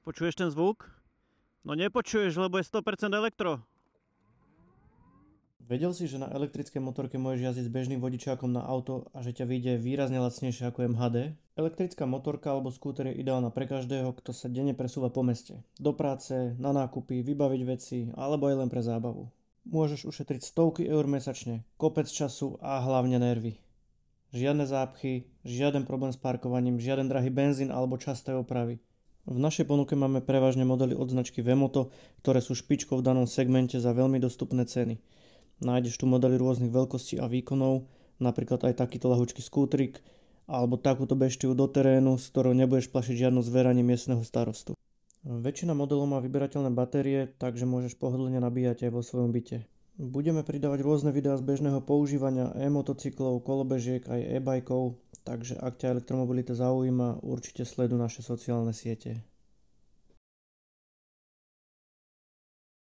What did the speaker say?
Počuješ ten zvuk? No nepočuješ, lebo je 100% elektro. Vedel si, že na elektrickej motorke môžeš jazdiť s bežným vodičákom na auto a že ťa vyjde výrazne lacnejšie ako MHD? Elektrická motorka alebo skúter je ideálna pre každého, kto sa denne presúva po meste. Do práce, na nákupy, vybaviť veci alebo aj len pre zábavu. Môžeš ušetriť stovky eur mesačne, kopec času a hlavne nervy. Žiadne zápchy, žiaden problém s parkovaním, žiaden drahý benzín alebo časté opravy. V našej ponuke máme prevažne modely od značky Vemoto, ktoré sú špičkou v danom segmente za veľmi dostupné ceny. Nájdeš tu modely rôznych veľkostí a výkonov, napríklad aj takýto ľahučký skútrik, alebo takúto beštiu do terénu, s ktorou nebudeš plašiť žiadnu zveranie miestneho starostu. Väčšina modelov má vyberateľné batérie, takže môžeš pohodlne nabíjať aj vo svojom byte. Budeme pridávať rôzne videá z bežného používania e-motocyklov, kolobežiek aj e-bajkov, takže ak ťa elektromobilita zaujíma, určite sleduj naše sociálne siete.